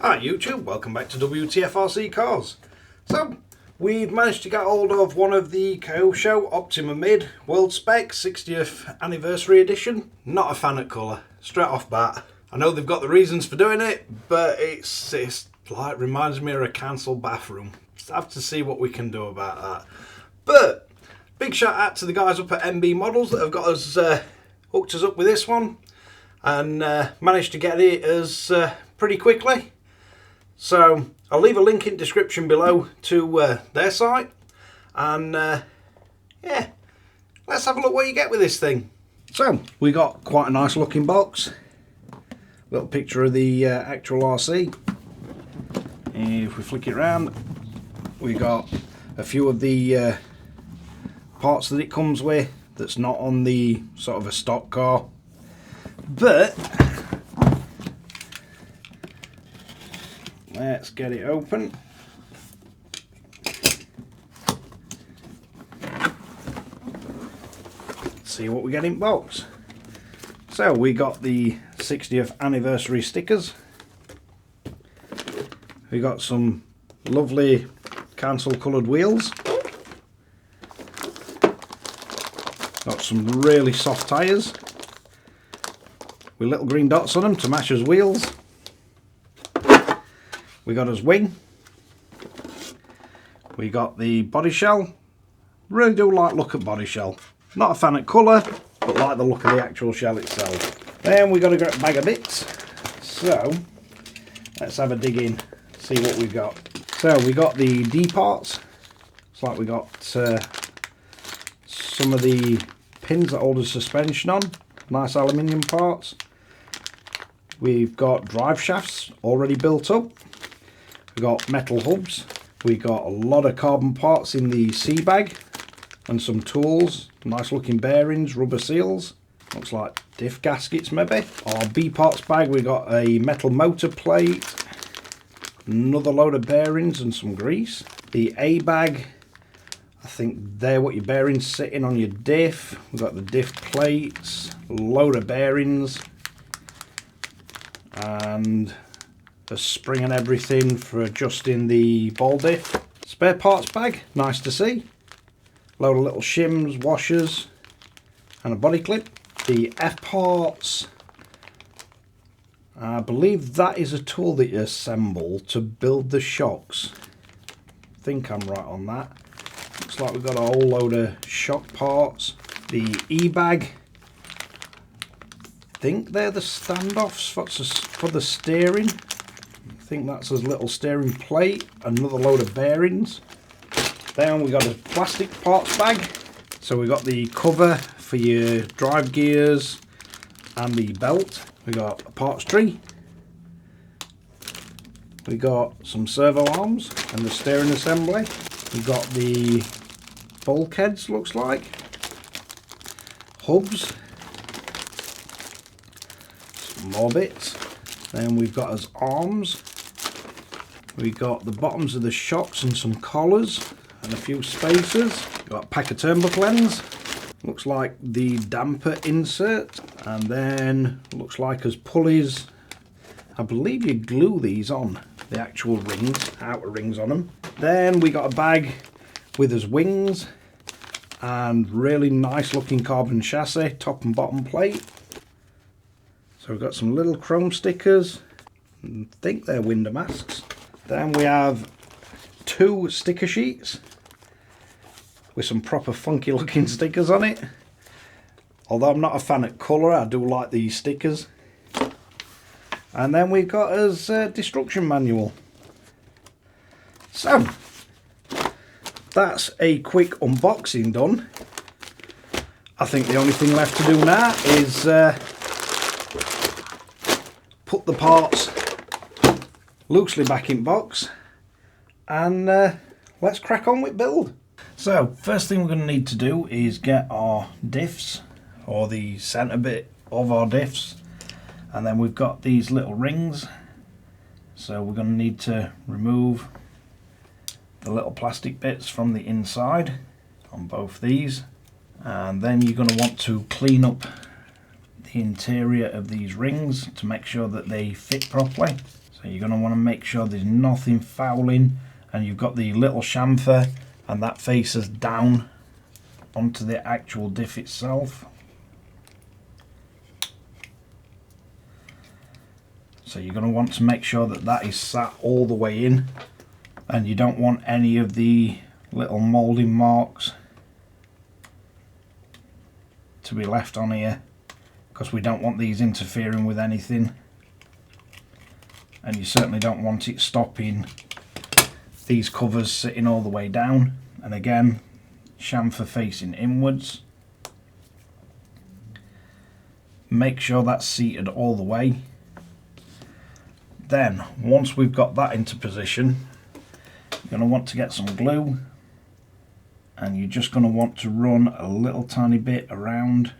Hi YouTube, welcome back to Wtf Rc Cars. So, we've managed to get hold of one of the KYOSHO Optima Mid World Spec 60th Anniversary Edition. Not a fan of colour, straight off bat. I know they've got the reasons for doing it, but it's like reminds me of a council bathroom. Just have to see what we can do about that. But, big shout out to the guys up at MB Models that have got us, hooked us up with this one. And managed to get it as pretty quickly. So I'll leave a link in the description below to their site, and yeah, let's have a look what you get with this thing. So we got quite a nice looking box, little picture of the actual RC. If we flick it around, we got a few of the parts that it comes with that's not on the sort of a stock car, but let's get it open. See what we get in box. So we got the 60th anniversary stickers. We got some lovely council coloured wheels. Got some really soft tyres with little green dots on them to match as wheels. We got his wing. We got the body shell. Really do like the look at body shell. Not a fan of colour, but like the look of the actual shell itself. Then we got a bag of bits. So let's have a dig in, see what we've got. So we got the D parts. It's like we got some of the pins that hold the suspension on. Nice aluminium parts. We've got drive shafts already built up. We got metal hubs. We got a lot of carbon parts in the C bag and some tools. Nice looking bearings, rubber seals. Looks like diff gaskets maybe. Our B parts bag, we got a metal motor plate, another load of bearings and some grease. The A bag, I think they're what your bearings sitting on your diff. We've got the diff plates, a load of bearings, and a spring and everything for adjusting the ball diff. Spare parts bag, nice to see. Load of little shims, washers, and a body clip. The F parts, I believe that is a tool that you assemble to build the shocks. I think I'm right on that. Looks like we've got a whole load of shock parts. The E bag, I think they're the standoffs for the steering. I think that's a little steering plate, another load of bearings. Then we got a plastic parts bag. So we got the cover for your drive gears and the belt. We got a parts tree. We got some servo arms and the steering assembly. We got the bulkheads, looks like. Hubs. Some more bits. Then we've got as arms. We got the bottoms of the shocks and some collars and a few spacers. We've got a pack of turnbuckle ends. Looks like the damper insert, and then looks like as pulleys. I believe you glue these on the actual rings, outer rings on them. Then we got a bag with as wings and really nice looking carbon chassis, top and bottom plate. So we've got some little chrome stickers. I think they're window masks. Then we have two sticker sheets with some proper funky looking stickers on it. Although I'm not a fan of colour, I do like these stickers. And then we've got us destruction manual. So that's a quick unboxing done. I think the only thing left to do now is put the parts loosely back in box, and let's crack on with build. So first thing we're going to need to do is get our diffs, or the centre bit of our diffs, and then we've got these little rings, so we're going to need to remove the little plastic bits from the inside on both these, and then you're going to want to clean up the interior of these rings to make sure that they fit properly. So But you're going to want to make sure there's nothing fouling, and you've got the little chamfer and that faces down onto the actual diff itself. So you're going to want to make sure that that is sat all the way in, and you don't want any of the little moulding marks to be left on here, because we don't want these interfering with anything, and you certainly don't want it stopping these covers sitting all the way down. And again, chamfer facing inwards. Make sure that's seated all the way. Then once we've got that into position, you're going to want to get some glue, and you're just going to want to run a little tiny bit around.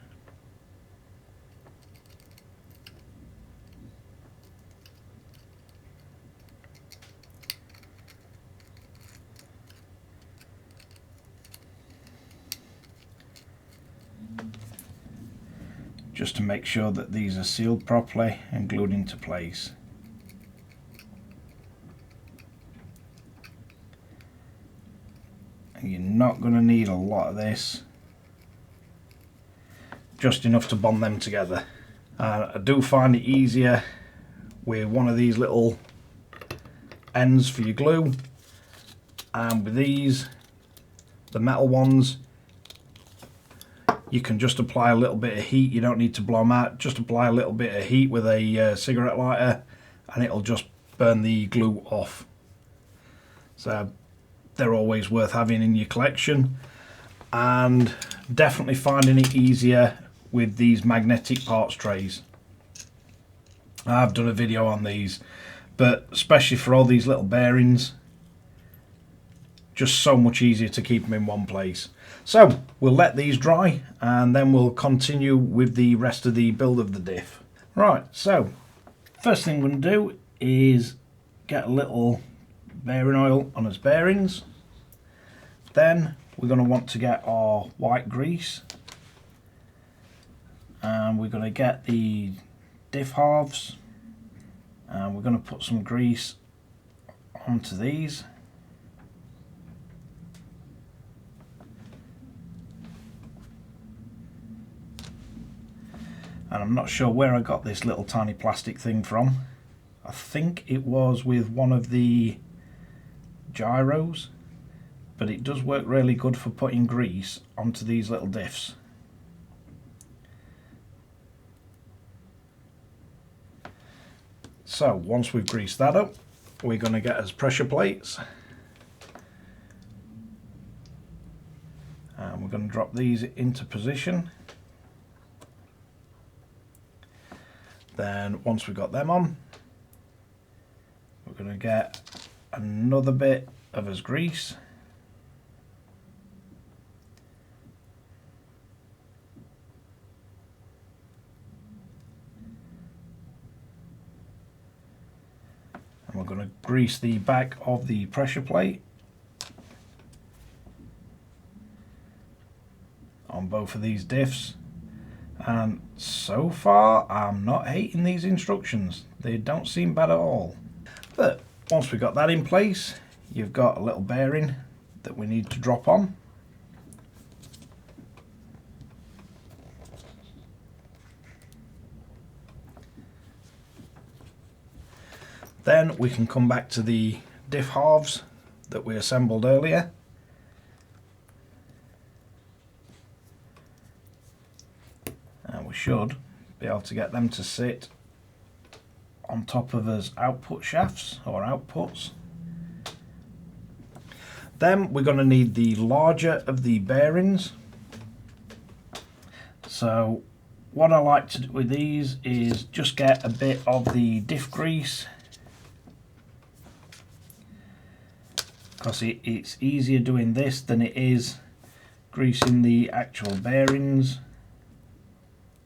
Just to make sure that these are sealed properly and glued into place. And you're not going to need a lot of this, just enough to bond them together. I do find it easier with one of these little ends for your glue, and with these, the metal ones, you can just apply a little bit of heat. You don't need to blow them out, just apply a little bit of heat with a cigarette lighter and it'll just burn the glue off. So they're always worth having in your collection, and definitely finding it easier with these magnetic parts trays. I've done a video on these, but especially for all these little bearings, just so much easier to keep them in one place. So we'll let these dry and then we'll continue with the rest of the build of the diff. Right, so first thing we're going to do is get a little bearing oil on its bearings. Then we're going to want to get our white grease, and we're going to get the diff halves, and we're going to put some grease onto these. And I'm not sure where I got this little tiny plastic thing from. I think it was with one of the gyros, but it does work really good for putting grease onto these little diffs. So once we've greased that up, we're going to get us pressure plates, and we're going to drop these into position. Then once we've got them on, we're going to get another bit of his grease, and we're going to grease the back of the pressure plate on both of these diffs. And so far I'm not hating these instructions, they don't seem bad at all. But once we've got that in place, you've got a little bearing that we need to drop on. Then we can come back to the diff halves that we assembled earlier. And we should be able to get them to sit on top of us output shafts or outputs. Then we're going to need the larger of the bearings. So what I like to do with these is just get a bit of the diff grease, because it's easier doing this than it is greasing the actual bearings.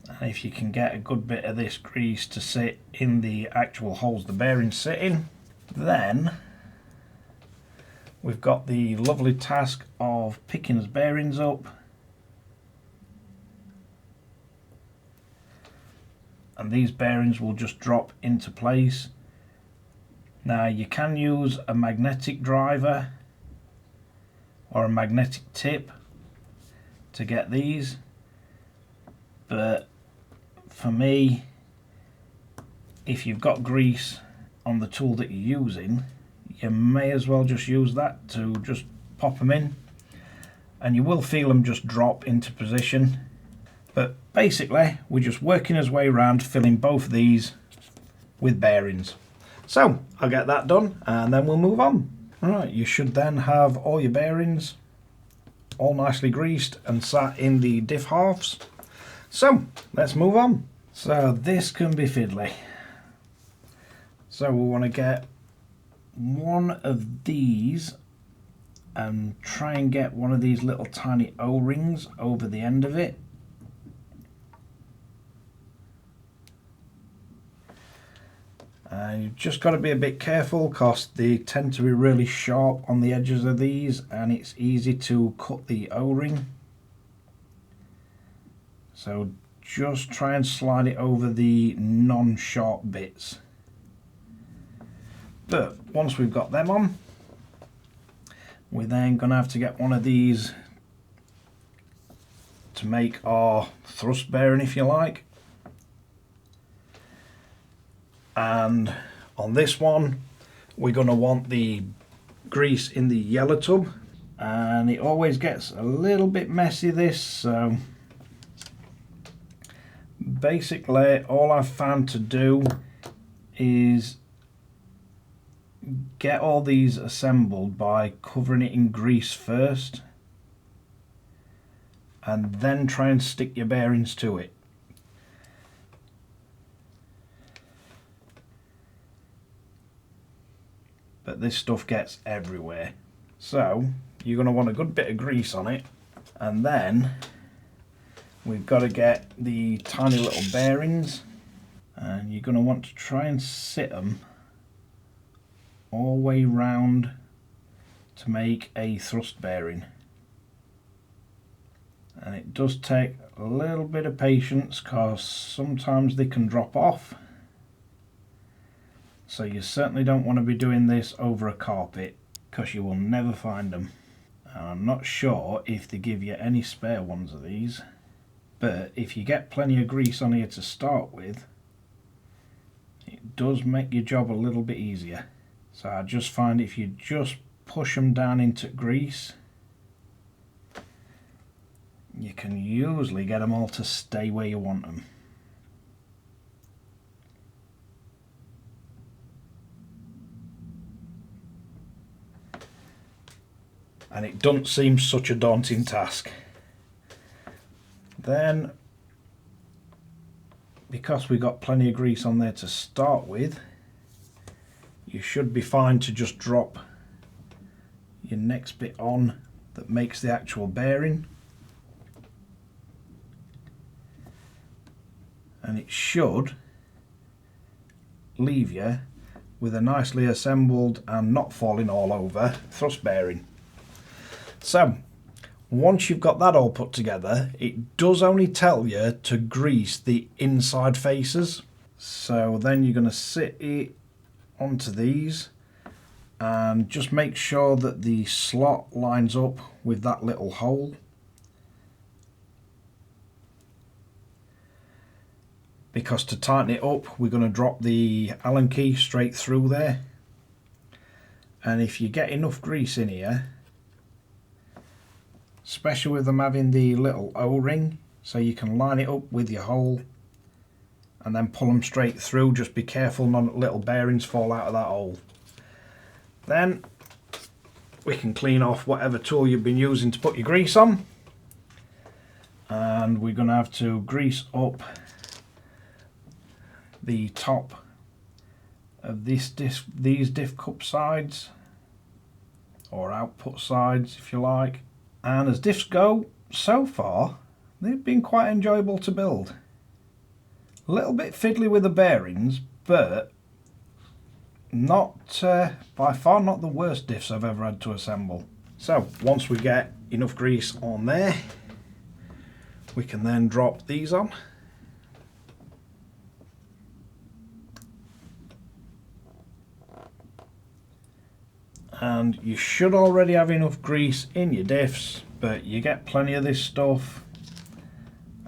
And if you can get a good bit of this grease to sit in the actual holes the bearings sit in, then we've got the lovely task of picking his bearings up and these bearings will just drop into place Now you can use a magnetic driver or a magnetic tip to get these, but for me, if you've got grease on the tool that you're using, you may as well just use that to just pop them in, and you will feel them just drop into position. But basically we're just working his way around filling both of these with bearings. So I'll get that done and then we'll move on. Alright, you should then have all your bearings all nicely greased and sat in the diff halves. So let's move on. So this can be fiddly. So we want to get one of these and try and get one of these little tiny O-rings over the end of it. You've just got to be a bit careful because they tend to be really sharp on the edges of these and it's easy to cut the O-ring. So just try and slide it over the non-sharp bits. But once we've got them on, we're then going to have to get one of these to make our thrust bearing, if you like. And on this one we're going to want the grease in the yellow tub, and it always gets a little bit messy this, so basically all I've found to do is get all these assembled by covering it in grease first and then try and stick your bearings to it. But this stuff gets everywhere, so you're going to want a good bit of grease on it, and then we've got to get the tiny little bearings, and you're going to want to try and sit them all the way round to make a thrust bearing. And it does take a little bit of patience because sometimes they can drop off. So you certainly don't want to be doing this over a carpet because you will never find them. And I'm not sure if they give you any spare ones of these, but if you get plenty of grease on here to start with, it does make your job a little bit easier. So I just find if you just push them down into grease, you can usually get them all to stay where you want them. And it doesn't seem such a daunting task. Then, because we got plenty of grease on there to start with, you should be fine to just drop your next bit on that makes the actual bearing, and it should leave you with a nicely assembled and not falling all over thrust bearing. So once you've got that all put together, it does only tell you to grease the inside faces. So then you're going to sit it onto these and just make sure that the slot lines up with that little hole. Because to tighten it up, we're going to drop the Allen key straight through there. And if you get enough grease in here, especially with them having the little O-ring, so you can line it up with your hole and then pull them straight through. Just be careful none of the little bearings fall out of that hole. Then we can clean off whatever tool you've been using to put your grease on, and we're going to have to grease up the top of these diff cup sides, or output sides if you like. And as diffs go, so far they've been quite enjoyable to build. A little bit fiddly with the bearings, but not by far not the worst diffs I've ever had to assemble. So once we get enough grease on there, we can then drop these on. And you should already have enough grease in your diffs, but you get plenty of this stuff.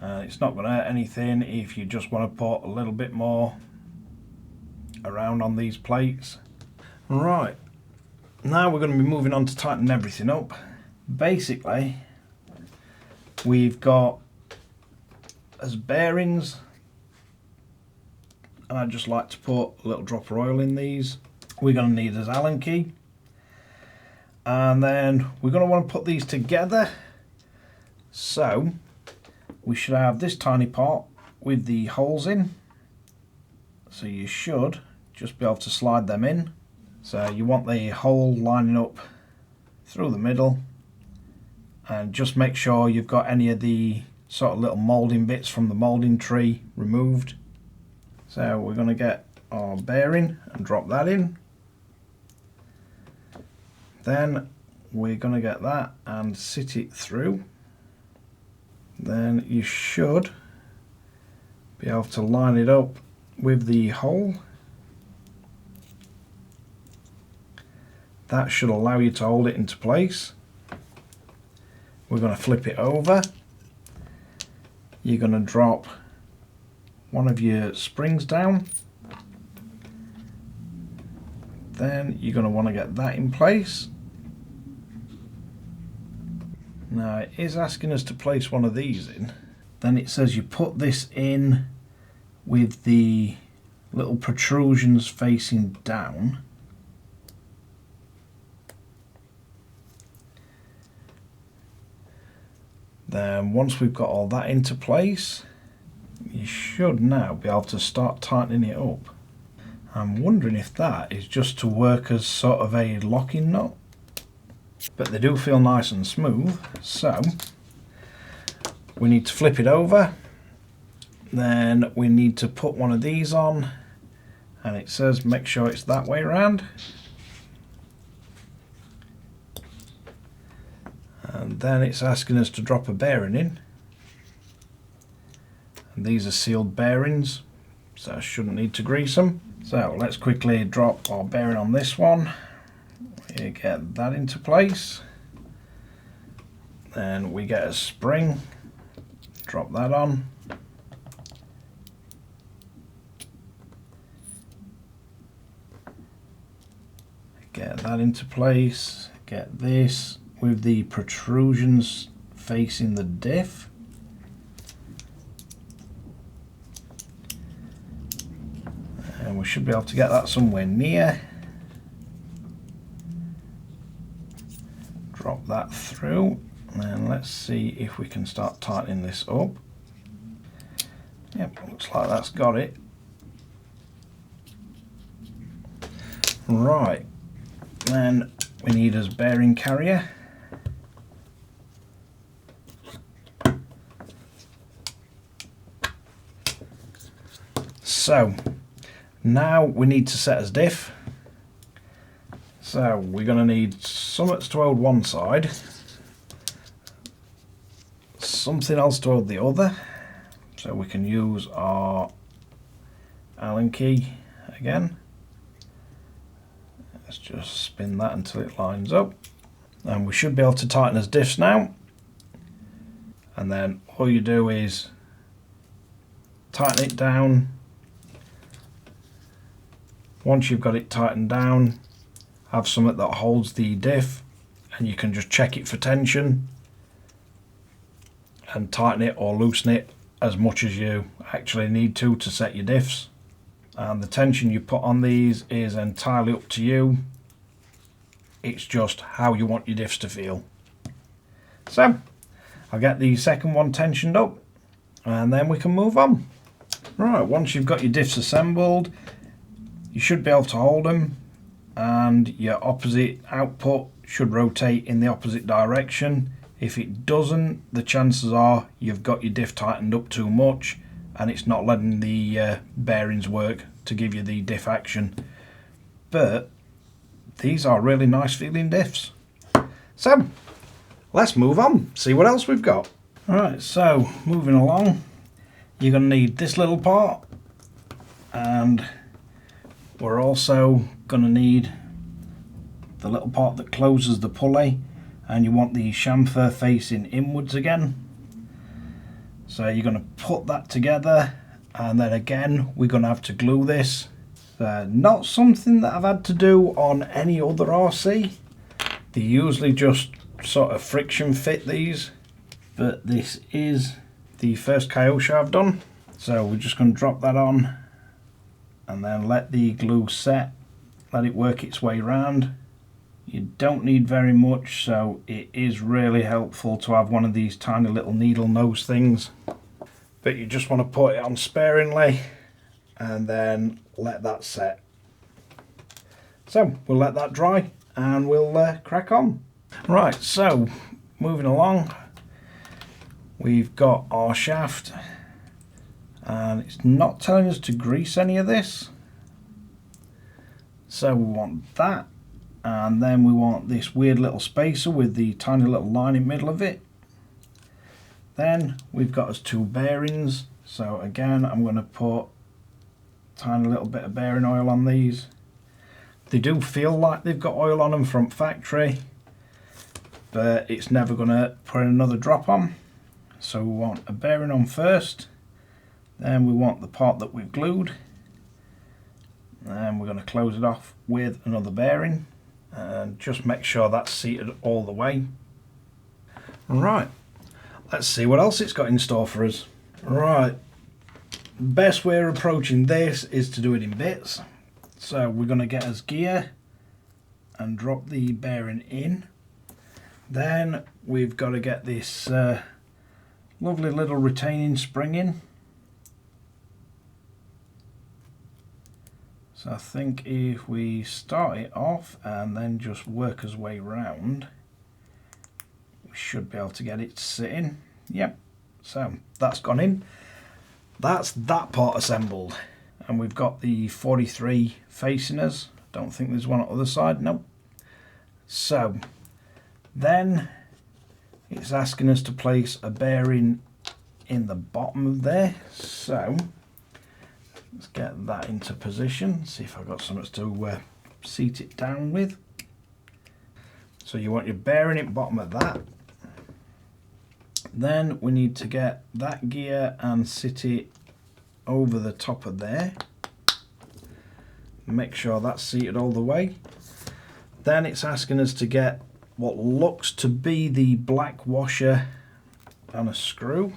It's not going to hurt anything if you just want to put a little bit more around on these plates. Right, now we're going to be moving on to tighten everything up. Basically, we've got as bearings, and I just like to put a little drop of oil in these. We're going to need as Allen key, and then we're going to want to put these together. So we should have this tiny part with the holes in, so you should just be able to slide them in. So you want the hole lining up through the middle, and just make sure you've got any of the sort of little moulding bits from the moulding tree removed. So we're going to get our bearing and drop that in. Then we're going to get that and sit it through. Then you should be able to line it up with the hole. That should allow you to hold it into place. We're going to flip it over. You're going to drop one of your springs down. Then you're going to want to get that in place. Now it is asking us to place one of these in. Then it says you put this in with the little protrusions facing down. Then once we've got all that into place, you should now be able to start tightening it up. I'm wondering if that is just to work as sort of a locking nut, but they do feel nice and smooth. So we need to flip it over, then we need to put one of these on, and it says make sure it's that way around. And then it's asking us to drop a bearing in, and these are sealed bearings, so I shouldn't need to grease them. So let's quickly drop our bearing on this one. We get that into place. Then we get a spring, drop that on. Get that into place. Get this with the protrusions facing the diff. And we should be able to get that somewhere near. Drop that through, and let's see if we can start tightening this up. Yep, looks like that's got it. Right, then we need a bearing carrier. So now we need to set as diff. So we're going to need something to hold one side, something else to hold the other. So we can use our Allen key again. Let's just spin that until it lines up. And we should be able to tighten as diffs now. And then all you do is tighten it down. Once you've got it tightened down, have something that holds the diff, and you can just check it for tension and tighten it or loosen it as much as you actually need to set your diffs. And the tension you put on these is entirely up to you. It's just how you want your diffs to feel. So I'll get the second one tensioned up and then we can move on. Right, once you've got your diffs assembled, you should be able to hold them, and your opposite output should rotate in the opposite direction. If it doesn't, the chances are you've got your diff tightened up too much and it's not letting the bearings work to give you the diff action. But these are really nice feeling diffs. So let's move on, see what else we've got. Alright, so moving along, you're going to need this little part, and we're also going to need the little part that closes the pulley, and you want the chamfer facing inwards again. So you're going to put that together, and then again we're going to have to glue this. Not something that I've had to do on any other RC. They usually just sort of friction fit these, but this is the first KYOSHO I've done. So we're just going to drop that on and then let the glue set, let it work its way around. You don't need very much, so it is really helpful to have one of these tiny little needle nose things, but you just want to put it on sparingly and then let that set. So we'll let that dry and we'll crack on. Right, so moving along, we've got our shaft, and it's not telling us to grease any of this. So we want that, and then we want this weird little spacer with the tiny little line in the middle of it. Then we've got us two bearings, so again I'm going to put a tiny little bit of bearing oil on these. They do feel like they've got oil on them from factory, but it's never going to put another drop on. So we want a bearing on first, then we want the part that we've glued, and we're going to close it off with another bearing, and just make sure that's seated all the way. Right, let's see what else it's got in store for us. Right, best way of approaching this is to do it in bits. So we're going to get us gear and drop the bearing in. Then we've got to get this lovely little retaining spring in. So I think if we start it off and then just work our way round, we should be able to get it to sit in. Yep, so that's gone in. That's that part assembled. And we've got the 43 facing us. Don't think there's one on the other side, nope. So then it's asking us to place a bearing in the bottom of there. So let's get that into position, see if I've got something to seat it down with. So you want your bearing at the bottom of that. Then we need to get that gear and sit it over the top of there. Make sure that's seated all the way. Then it's asking us to get what looks to be the black washer and a screw.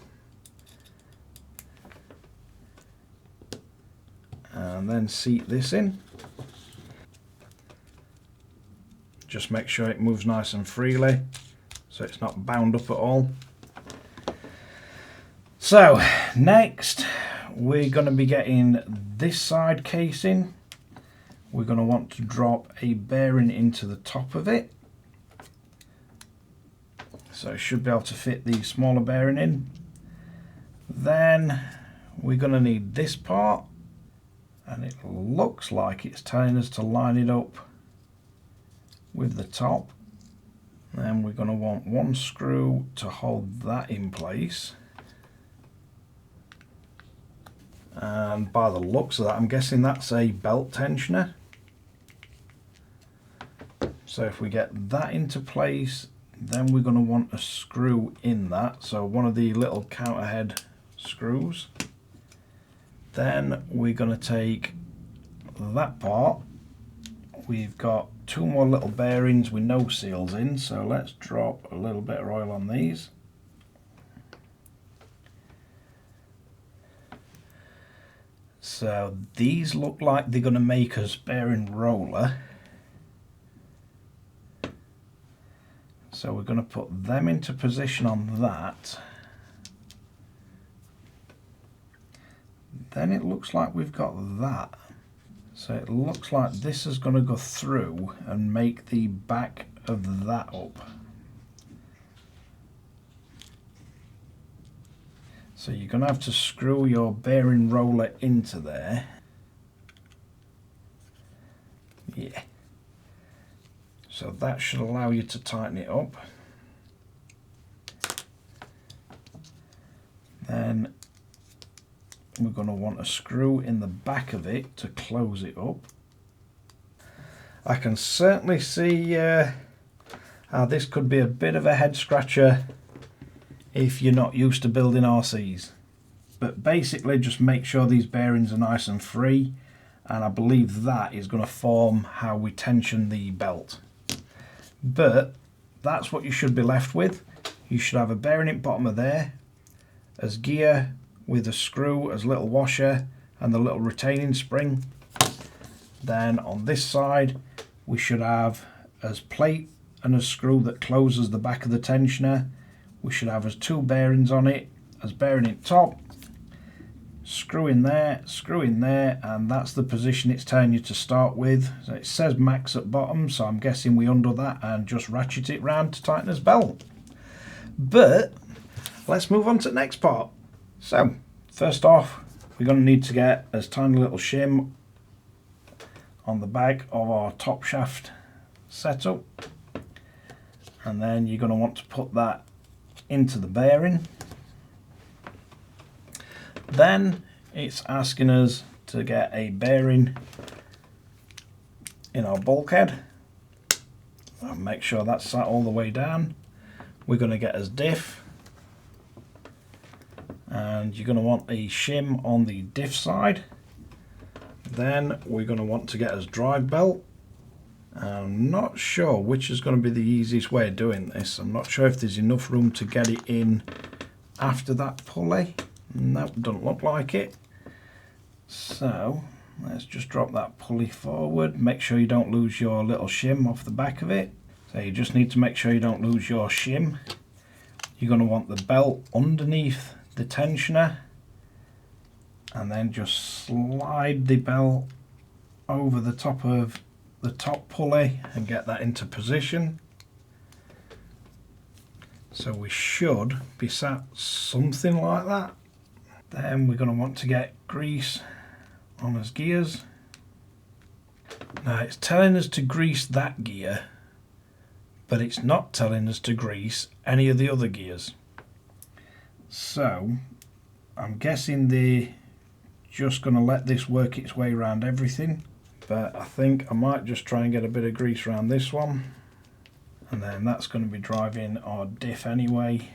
And then seat this in. Just make sure it moves nice and freely so it's not bound up at all. So next we're going to be getting this side casing. We're going to want to drop a bearing into the top of it. So it should be able to fit the smaller bearing in. Then we're going to need this part, and it looks like it's telling us to line it up with the top. Then we're going to want one screw to hold that in place. And by the looks of that, I'm guessing that's a belt tensioner. So if we get that into place, then we're going to want a screw in that. So one of the little counter head screws. Then we're going to take that part. We've got two more little bearings with no seals in, so let's drop a little bit of oil on these. So these look like they're going to make us bearing roller. So we're going to put them into position on that. Then it looks like we've got that. So it looks like this is going to go through and make the back of that up. So you're going to have to screw your bearing roller into there. Yeah. So that should allow you to tighten it up. Then we're going to want a screw in the back of it to close it up. I can certainly see how this could be a bit of a head scratcher if you're not used to building RCs. But basically just make sure these bearings are nice and free, and I believe that is going to form how we tension the belt. But that's what you should be left with. You should have a bearing at bottom of there, as gear with a screw as little washer and the little retaining spring. Then on this side we should have as plate and a screw that closes the back of the tensioner. We should have as 2 bearings on it, as bearing at top, screw in there, and that's the position it's telling you to start with. So it says max at bottom, so I'm guessing we undo that and just ratchet it round to tighten his belt. But let's move on to the next part. So first off, we're going to need to get a tiny little shim on the back of our top shaft setup, and then you're going to want to put that into the bearing. Then it's asking us to get a bearing in our bulkhead. I'll make sure that's sat all the way down. We're going to get us diff, and you're going to want a shim on the diff side. Then we're going to want to get us drive belt. I'm not sure which is going to be the easiest way of doing this. I'm not sure if there's enough room to get it in after that pulley. No, doesn't look like it. So let's just drop that pulley forward. Make sure you don't lose your little shim off the back of it. So you just need to make sure you don't lose your shim. You're going to want the belt underneath the tensioner, and then just slide the belt over the top of the top pulley and get that into position. So we should be sat something like that. Then we're going to want to get grease on his gears. Now it's telling us to grease that gear, but it's not telling us to grease any of the other gears. So I'm guessing they're just going to let this work its way around everything, but I think I might just try and get a bit of grease around this one, and then that's going to be driving our diff anyway,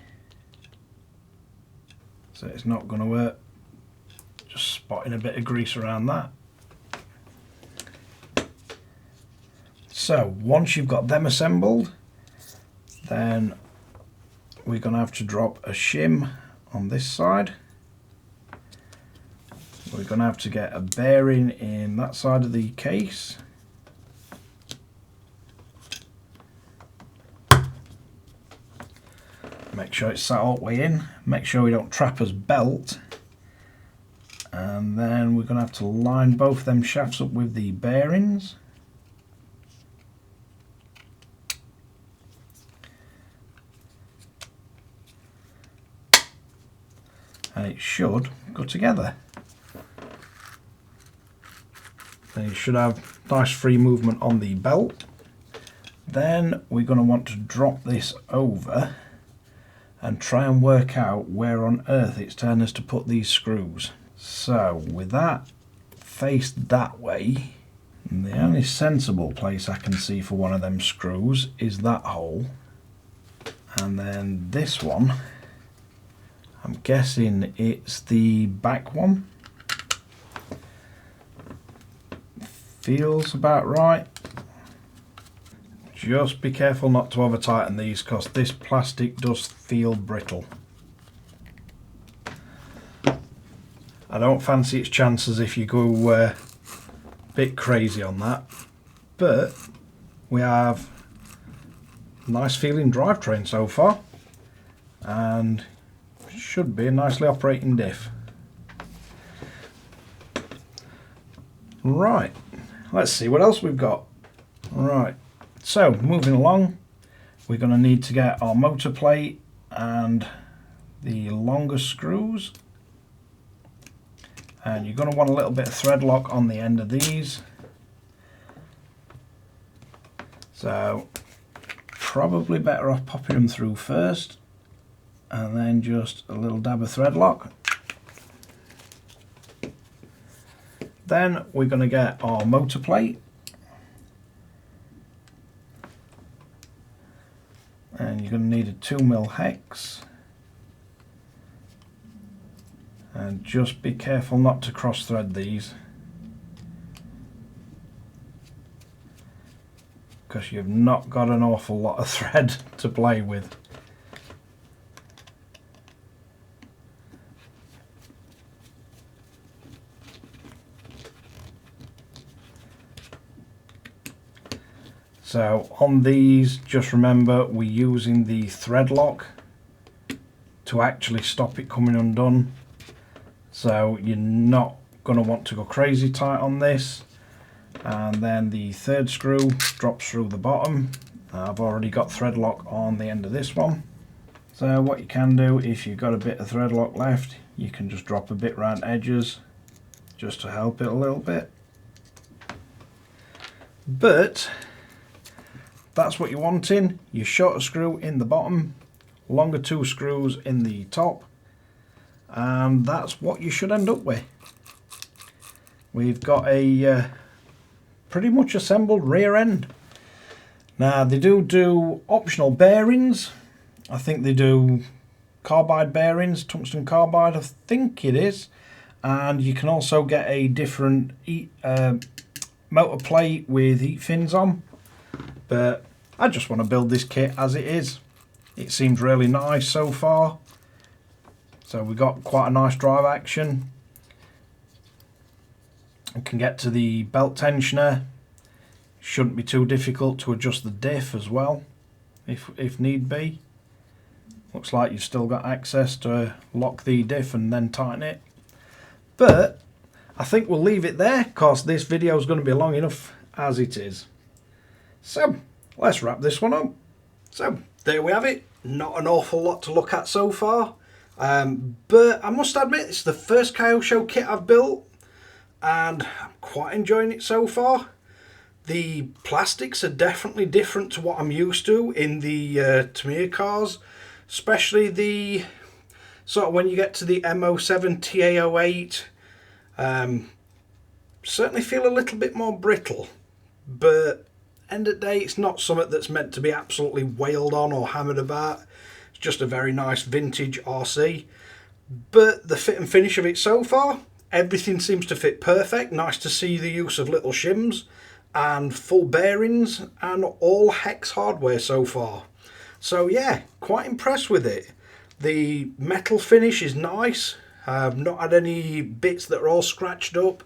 so it's not going to work. Just spotting a bit of grease around that. So once you've got them assembled, then we're going to have to drop a shim on this side. We're going to have to get a bearing in that side of the case. Make sure it's sat all the way in. Make sure we don't trap us belt. And then we're going to have to line both them shafts up with the bearings. And it should go together. Then you should have nice free movement on the belt. Then we're going to want to drop this over and try and work out where on earth it's telling us to put these screws. So with that faced that way, the only sensible place I can see for one of them screws is that hole, and then this one, I'm guessing it's the back one. Feels about right. Just be careful not to over tighten these, because this plastic does feel brittle. I don't fancy its chances if you go a bit crazy on that, but we have a nice feeling drivetrain so far, and should be a nicely operating diff. Right, let's see what else we've got. Right, so moving along, we're going to need to get our motor plate and the longer screws, and you're going to want a little bit of thread lock on the end of these. So probably better off popping them through first, and then just a little dab of thread lock. Then we're going to get our motor plate, you're going to need a 2mm hex, and just be careful not to cross thread these, because you've not got an awful lot of thread to play with. So on these, just remember we're using the thread lock to actually stop it coming undone. So you're not going to want to go crazy tight on this. And then the third screw drops through the bottom. I've already got thread lock on the end of this one. So what you can do, if you've got a bit of thread lock left, you can just drop a bit around edges just to help it a little bit. But that's what you're wanting. Your shorter screw in the bottom, longer 2 screws in the top, and that's what you should end up with. We've got a pretty much assembled rear end. Now they do optional bearings. I think they do carbide bearings, tungsten carbide, I think it is, and you can also get a different motor plate with heat fins on. But I just want to build this kit as it is. It seems really nice so far. So we've got quite a nice drive action. We can get to the belt tensioner. Shouldn't be too difficult to adjust the diff as well, if need be. Looks like you've still got access to lock the diff and then tighten it. But I think we'll leave it there, because this video is going to be long enough as it is. So let's wrap this one up. So there we have it. Not an awful lot to look at so far, but I must admit it's the first KYOSHO kit I've built, and I'm quite enjoying it so far. The plastics are definitely different to what I'm used to in the Tamiya cars, especially the sort of when you get to the M07 TA08. Certainly feel a little bit more brittle, but end of the day, it's not something that's meant to be absolutely wailed on or hammered about. It's just a very nice vintage RC. But the fit and finish of it so far, everything seems to fit perfect. Nice to see the use of little shims and full bearings and all hex hardware so far. So yeah, quite impressed with it. The metal finish is nice. Not had any bits that are all scratched up.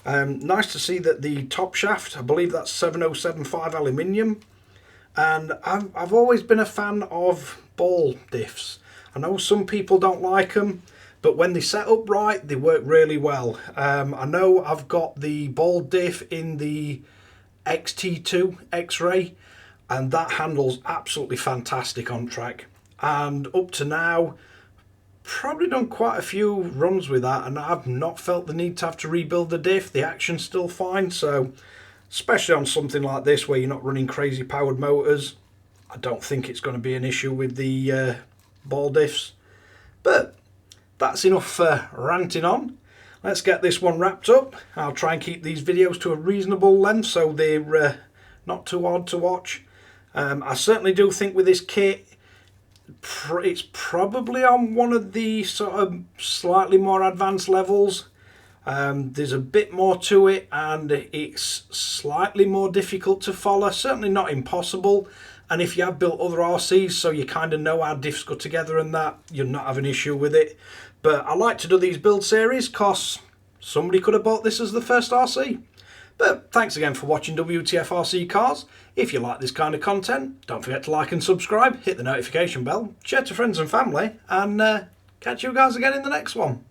Nice to see that the top shaft, I believe that's 7075 aluminium, and I've always been a fan of ball diffs. I know some people don't like them, but when they set up right, they work really well. I know I've got the ball diff in the XT2 X-Ray, and that handles absolutely fantastic on track. And up to now, probably done quite a few runs with that, and I've not felt the need to have to rebuild the diff. The action's still fine, so especially on something like this where you're not running crazy powered motors, I don't think it's going to be an issue with the ball diffs. But that's enough ranting on. Let's get this one wrapped up. I'll try and keep these videos to a reasonable length so they're not too hard to watch. I certainly do think with this kit, it's probably on one of the sort of slightly more advanced levels. There's a bit more to it, and it's slightly more difficult to follow. Certainly not impossible, and if you have built other RCs so you kind of know how diffs go together and that, you'll not have an issue with it. But I like to do these build series because somebody could have bought this as the first RC. But thanks again for watching WTF Rc Cars. If you like this kind of content, don't forget to like and subscribe, hit the notification bell, share to friends and family, and catch you guys again in the next one.